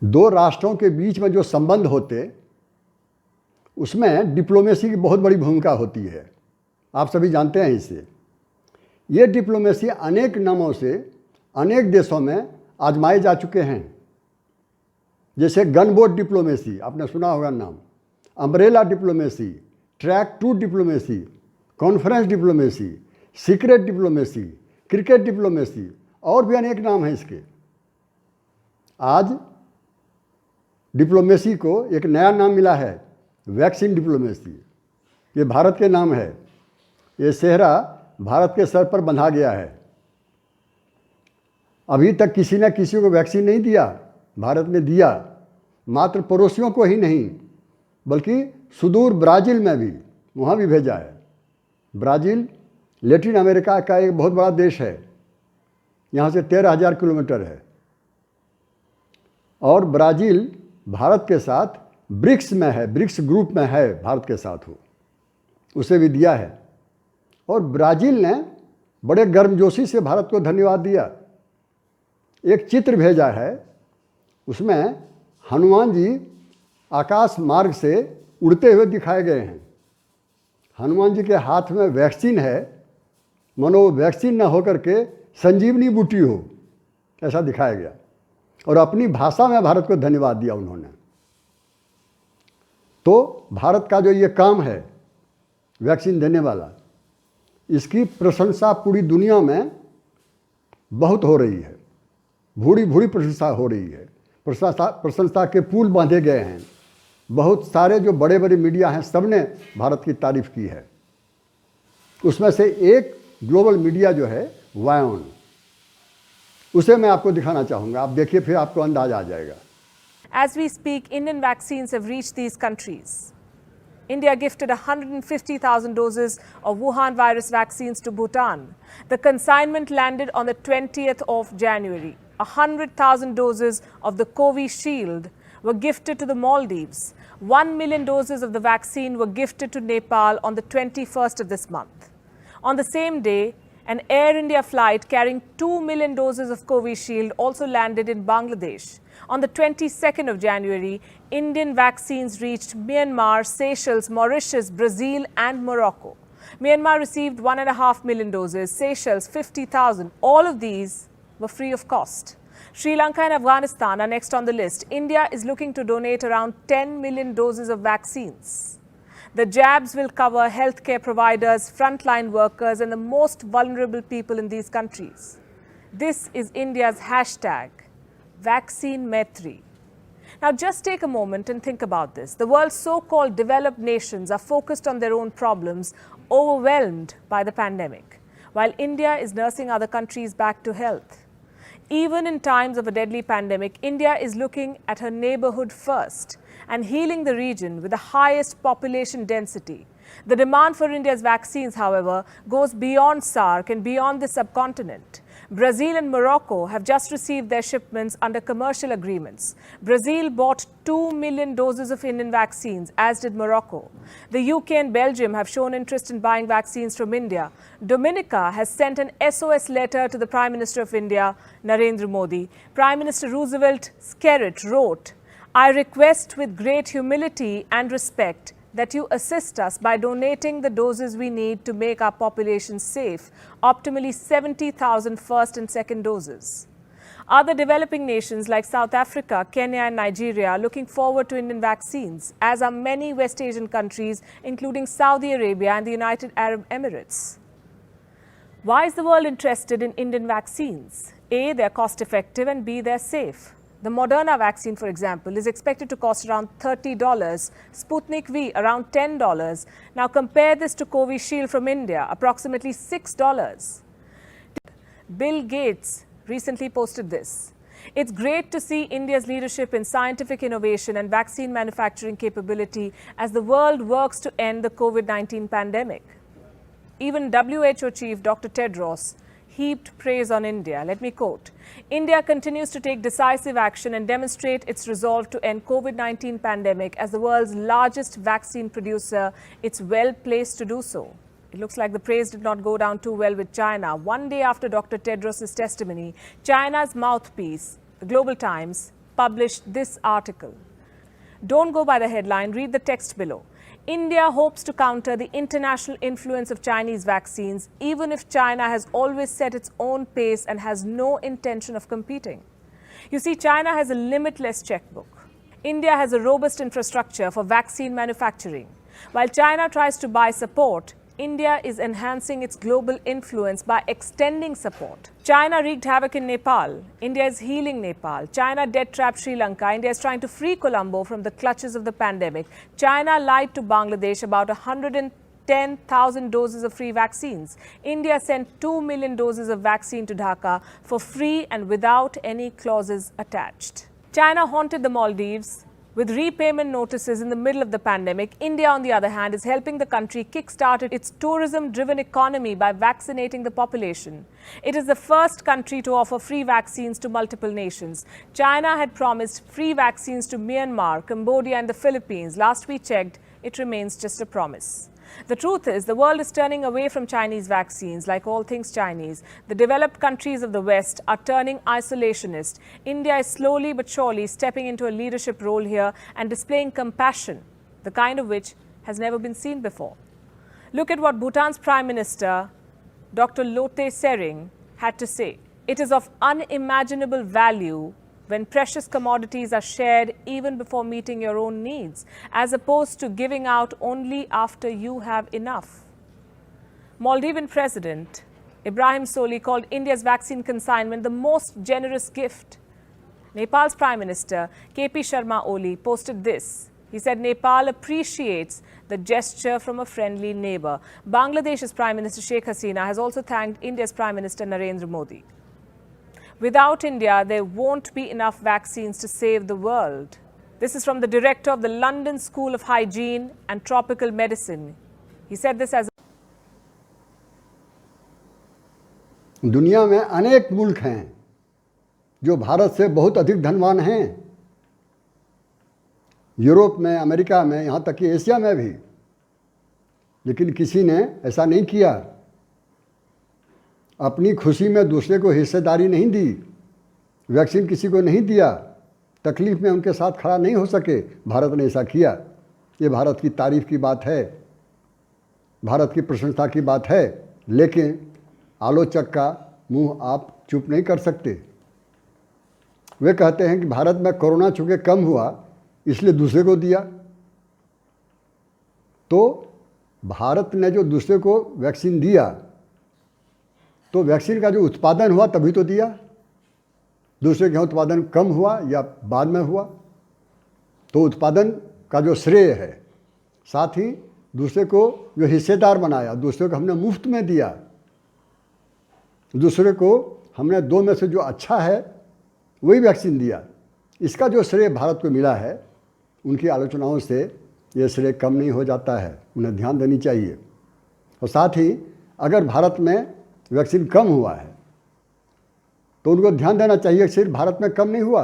दो राष्ट्रों के बीच में जो संबंध होते उसमें डिप्लोमेसी की बहुत बड़ी भूमिका होती है। आप सभी जानते हैं इसे। ये डिप्लोमेसी अनेक नामों से अनेक देशों में आजमाए जा चुके हैं, जैसे गन बोट डिप्लोमेसी, आपने सुना होगा नाम, umbrella diplomacy, track two diplomacy, conference diplomacy, secret diplomacy, cricket diplomacy, और भी अनेक नाम हैं इसके। आज डिप्लोमेसी को एक नया नाम मिला है, वैक्सीन डिप्लोमेसी। ये भारत के नाम है। ये सेहरा भारत के सर पर बंधा गया है। अभी तक किसी ने किसी को वैक्सीन नहीं दिया, भारत ने दिया। मात्र पड़ोसियों को ही नहीं बल्कि सुदूर ब्राज़ील में भी, वहाँ भी भेजा है। ब्राज़ील लैटिन अमेरिका का एक बहुत बड़ा देश है, यहाँ से 13,000 किलोमीटर है। और ब्राज़ील भारत के साथ ब्रिक्स में है, ब्रिक्स ग्रुप में है, भारत के साथ हो, उसे भी दिया है। और ब्राज़ील ने बड़े गर्मजोशी से भारत को धन्यवाद दिया। एक चित्र भेजा है, उसमें हनुमान जी आकाश मार्ग से उड़ते हुए दिखाए गए हैं। हनुमान जी के हाथ में वैक्सीन है, मानो वैक्सीन न होकर के संजीवनी बूटी हो, ऐसा दिखाया गया। और अपनी भाषा में भारत को धन्यवाद दिया उन्होंने। तो भारत का जो ये काम है वैक्सीन देने वाला, इसकी प्रशंसा पूरी दुनिया में बहुत हो रही है, भूरी भूरी प्रशंसा हो रही है। प्रशंसा के पुल बांधे गए हैं। बहुत सारे जो बड़े बड़े मीडिया हैं, सब ने भारत की तारीफ की है। उसमें से एक ग्लोबल मीडिया जो है वायोन, उसे मैं आपको दिखाना चाहूँगा। आप देखिए, फिर आपको अंदाज आ जाएगा। As we speak, Indian vaccines have reached these countries. India gifted 150,000 doses of Wuhan virus vaccines to Bhutan. The consignment landed on the 20th of January. 100,000 doses of the Covishield were gifted to the Maldives. 1 million doses of the vaccine were gifted to Nepal on the 21st of this month. On the same day, an Air India flight carrying 2 million doses of Covishield also landed in Bangladesh. On the 22nd of January, Indian vaccines reached Myanmar, Seychelles, Mauritius, Brazil and Morocco. Myanmar received 1.5 million doses, Seychelles 50,000. All of these were free of cost. Sri Lanka and Afghanistan are next on the list. India is looking to donate around 10 million doses of vaccines. The jabs will cover healthcare providers, frontline workers and the most vulnerable people in these countries. This is India's hashtag, Vaccine Maitri. Now just take a moment and think about this. The world's so-called developed nations are focused on their own problems, overwhelmed by the pandemic, while India is nursing other countries back to health. Even in times of a deadly pandemic, India is looking at her neighborhood first and healing the region with the highest population density. The demand for India's vaccines, however, goes beyond SAARC and beyond the subcontinent. Brazil and Morocco have just received their shipments under commercial agreements. Brazil bought 2 million doses of Indian vaccines, as did Morocco. The UK and Belgium have shown interest in buying vaccines from India. Dominica has sent an SOS letter to the Prime Minister of India, Narendra Modi. Prime Minister Roosevelt Skerrit wrote, "I request with great humility and respect that you assist us by donating the doses we need to make our population safe, optimally 70,000 first and second doses." Other developing nations like South Africa, Kenya and Nigeria are looking forward to Indian vaccines, as are many West Asian countries, including Saudi Arabia and the United Arab Emirates. Why is the world interested in Indian vaccines? A, they're cost effective, and B, they're safe. The Moderna vaccine, for example, is expected to cost around $30, Sputnik V around $10. Now compare this to Covishield from India, approximately $6. Bill Gates recently posted this. It's great to see India's leadership in scientific innovation and vaccine manufacturing capability as the world works to end the COVID-19 pandemic. Even WHO Chief Dr. Tedros heaped praise on India. Let me quote, "India continues to take decisive action and demonstrate its resolve to end COVID-19 pandemic as the world's largest vaccine producer. It's well placed to do so." It looks like the praise did not go down too well with China. One day after Dr. Tedros' testimony, China's mouthpiece, the Global Times, published this article. Don't go by the headline, read the text below. India hopes to counter the international influence of Chinese vaccines, even if China has always set its own pace and has no intention of competing. You see, China has a limitless checkbook. India has a robust infrastructure for vaccine manufacturing. While China tries to buy support, India is enhancing its global influence by extending support. China wreaked havoc in Nepal. India is healing Nepal. China debt-trapped Sri Lanka. India is trying to free Colombo from the clutches of the pandemic. China lied to Bangladesh about 110,000 doses of free vaccines. India sent 2 million doses of vaccine to Dhaka for free and without any clauses attached. China haunted the Maldives with repayment notices in the middle of the pandemic. India, on the other hand, is helping the country kickstart its tourism-driven economy by vaccinating the population. It is the first country to offer free vaccines to multiple nations. China had promised free vaccines to Myanmar, Cambodia and the Philippines. Last we checked, it remains just a promise. The truth is, the world is turning away from Chinese vaccines. Like all things Chinese, the developed countries of the West are turning isolationist. India is slowly but surely stepping into a leadership role here and displaying compassion, the kind of which has never been seen before. Look at what Bhutan's Prime Minister, Dr. Lotay Tshering, had to say. It is of unimaginable value when precious commodities are shared even before meeting your own needs, as opposed to giving out only after you have enough. Maldivian President Ibrahim Soli called India's vaccine consignment the most generous gift. Nepal's Prime Minister KP Sharma Oli posted this. He said Nepal appreciates the gesture from a friendly neighbor. Bangladesh's Prime Minister Sheikh Hasina has also thanked India's Prime Minister Narendra Modi. Without India, there won't be enough vaccines to save the world. This is from the director of the London School of Hygiene and Tropical Medicine. He said this as दुनिया में अनेक मुल्क हैं जो भारत से बहुत अधिक धनवान हैं, यूरोप में, अमेरिका में, यहाँ तक कि एशिया में भी, लेकिन किसी ने ऐसा नहीं किया। अपनी खुशी में दूसरे को हिस्सेदारी नहीं दी, वैक्सीन किसी को नहीं दिया, तकलीफ में उनके साथ खड़ा नहीं हो सके। भारत ने ऐसा किया। ये भारत की तारीफ की बात है, भारत की प्रशंसा की बात है, लेकिन आलोचक का मुंह आप चुप नहीं कर सकते। वे कहते हैं कि भारत में कोरोना चूँकि कम हुआ इसलिए दूसरे को दिया। तो भारत ने जो दूसरे को वैक्सीन दिया, तो वैक्सीन का जो उत्पादन हुआ तभी तो दिया। दूसरे का उत्पादन कम हुआ या बाद में हुआ, तो उत्पादन का जो श्रेय है, साथ ही दूसरे को जो हिस्सेदार बनाया, दूसरे को हमने मुफ्त में दिया, दूसरे को हमने दो में से जो अच्छा है वही वैक्सीन दिया, इसका जो श्रेय भारत को मिला है, उनकी आलोचनाओं से ये श्रेय कम नहीं हो जाता है। उन्हें ध्यान देनी चाहिए। और साथ ही अगर भारत में वैक्सीन कम हुआ है तो उनको ध्यान देना चाहिए कि सिर्फ भारत में कम नहीं हुआ,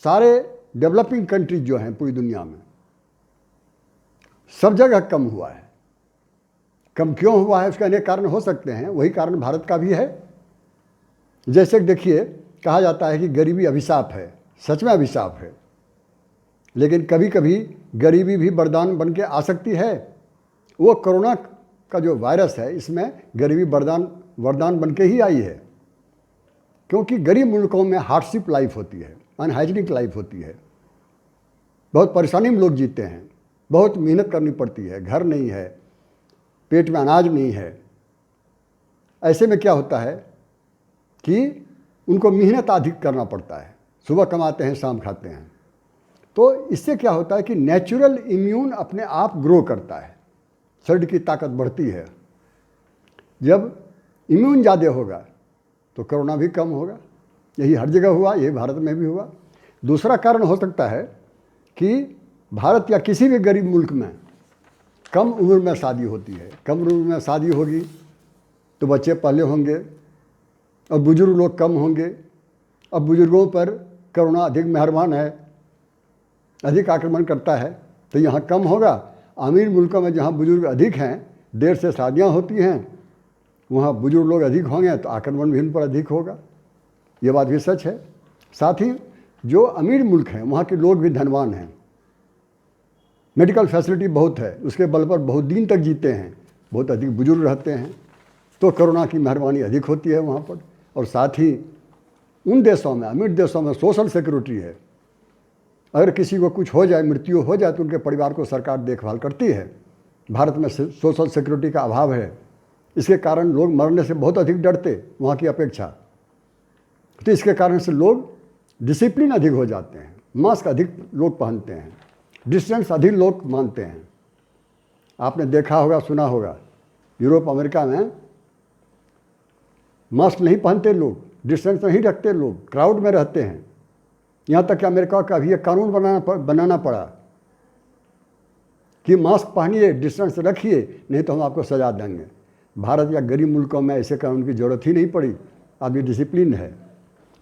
सारे डेवलपिंग कंट्रीज जो हैं पूरी दुनिया में सब जगह कम हुआ है। कम क्यों हुआ है उसके अनेक कारण हो सकते हैं, वही कारण भारत का भी है। जैसे देखिए, कहा जाता है कि गरीबी अभिशाप है, सच में अभिशाप है, लेकिन कभी कभी गरीबी भी वरदान बन के आ सकती है। वो कोरोना का जो वायरस है, इसमें गरीबी वरदान बन के ही आई है, क्योंकि गरीब मुल्कों में हार्डशिप लाइफ होती है, अनहाइजीनिक लाइफ होती है, बहुत परेशानी में लोग जीते हैं, बहुत मेहनत करनी पड़ती है, घर नहीं है, पेट में अनाज नहीं है। ऐसे में क्या होता है कि उनको मेहनत अधिक करना पड़ता है, सुबह कमाते हैं शाम खाते हैं। तो इससे क्या होता है कि नेचुरल इम्यून अपने आप ग्रो करता है, शरीर की ताकत बढ़ती है। जब इम्यून ज़्यादा होगा तो कोरोना भी कम होगा। यही हर जगह हुआ, यही भारत में भी हुआ। दूसरा कारण हो सकता है कि भारत या किसी भी गरीब मुल्क में कम उम्र में शादी होती है। कम उम्र में शादी होगी तो बच्चे पहले होंगे और बुजुर्ग लोग कम होंगे। अब बुजुर्गों पर कोरोना अधिक मेहरबान है, अधिक आक्रमण करता है, तो यहाँ कम होगा। अमीर मुल्कों में जहाँ बुजुर्ग अधिक हैं, देर से शादियाँ होती हैं, वहाँ बुजुर्ग लोग अधिक होंगे तो आक्रमण भी उन पर अधिक होगा। ये बात भी सच है। साथ ही जो अमीर मुल्क हैं वहाँ के लोग भी धनवान हैं, मेडिकल फैसिलिटी बहुत है, उसके बल पर बहुत दिन तक जीते हैं, बहुत अधिक बुजुर्ग रहते हैं, तो कोरोना की मेहरबानी अधिक होती है वहाँ पर। और साथ ही उन देशों में, अमीर देशों में सोशल सिक्योरिटी है, अगर किसी को कुछ हो जाए, मृत्यु हो जाए, तो उनके परिवार को सरकार देखभाल करती है। भारत में सोशल सिक्योरिटी का अभाव है, इसके कारण लोग मरने से बहुत अधिक डरते वहाँ की अपेक्षा। तो इसके कारण से लोग डिसिप्लिन अधिक हो जाते हैं, मास्क अधिक लोग पहनते हैं, डिस्टेंस अधिक लोग मानते हैं। आपने देखा होगा, सुना होगा, यूरोप अमेरिका में मास्क नहीं पहनते लोग, डिस्टेंस नहीं रखते लोग, क्राउड में रहते हैं। यहाँ तक कि अमेरिका का भी एक कानून बनाना पड़ा कि मास्क पहनिए, डिस्टेंस रखिए, नहीं तो हम आपको सजा देंगे। भारत या गरीब मुल्कों में ऐसे कानून की ज़रूरत ही नहीं पड़ी, आदमी डिसिप्लिन है।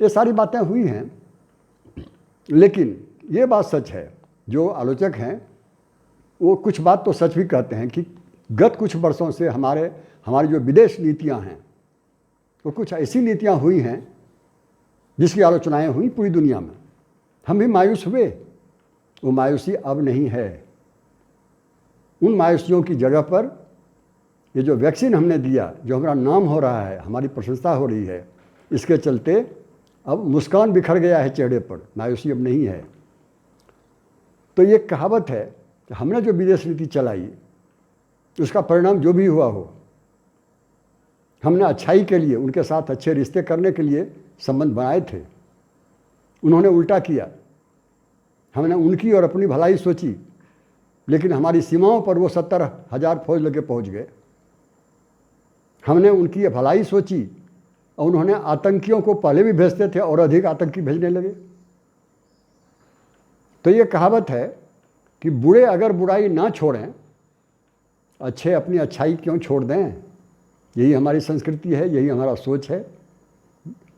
ये सारी बातें हुई हैं, लेकिन ये बात सच है, जो आलोचक हैं वो कुछ बात तो सच भी कहते हैं कि गत कुछ वर्षों से हमारी जो विदेश नीतियां हैं, वो कुछ ऐसी नीतियां हुई हैं जिसकी आलोचनाएं हुई पूरी दुनिया में। हम भी मायूस हुए, वो मायूसी अब नहीं है। उन मायूसियों की जगह पर ये जो वैक्सीन हमने दिया, जो हमारा नाम हो रहा है, हमारी प्रशंसा हो रही है, इसके चलते अब मुस्कान बिखर गया है चेहरे पर, मायूसी अब नहीं है। तो ये कहावत है कि हमने जो विदेश नीति चलाई उसका परिणाम जो भी हुआ हो, हमने अच्छाई के लिए, उनके साथ अच्छे रिश्ते करने के लिए संबंध बनाए थे, उन्होंने उल्टा किया। हमने उनकी और अपनी भलाई सोची, लेकिन हमारी सीमाओं पर वो 70,000 फौज लेके पहुंच गए। हमने उनकी भलाई सोची और उन्होंने आतंकियों को पहले भी भेजते थे और अधिक आतंकी भेजने लगे। तो ये कहावत है कि बुरे अगर बुराई ना छोड़ें, अच्छे अपनी अच्छाई क्यों छोड़ दें। यही हमारी संस्कृति है, यही हमारा सोच है,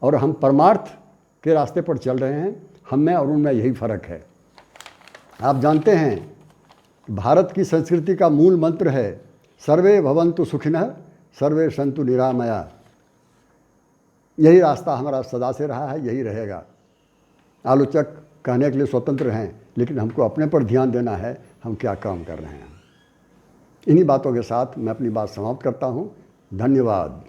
और हम परमार्थ के रास्ते पर चल रहे हैं। हम में और उनमें यही फ़र्क है। आप जानते हैं भारत की संस्कृति का मूल मंत्र है सर्वे भवन्तु सुखिनः सर्वे सन्तु निरामया। यही रास्ता हमारा सदा से रहा है, यही रहेगा। आलोचक कहने के लिए स्वतंत्र हैं, लेकिन हमको अपने पर ध्यान देना है, हम क्या काम कर रहे हैं। इन्हीं बातों के साथ मैं अपनी बात समाप्त करता हूँ। धन्यवाद।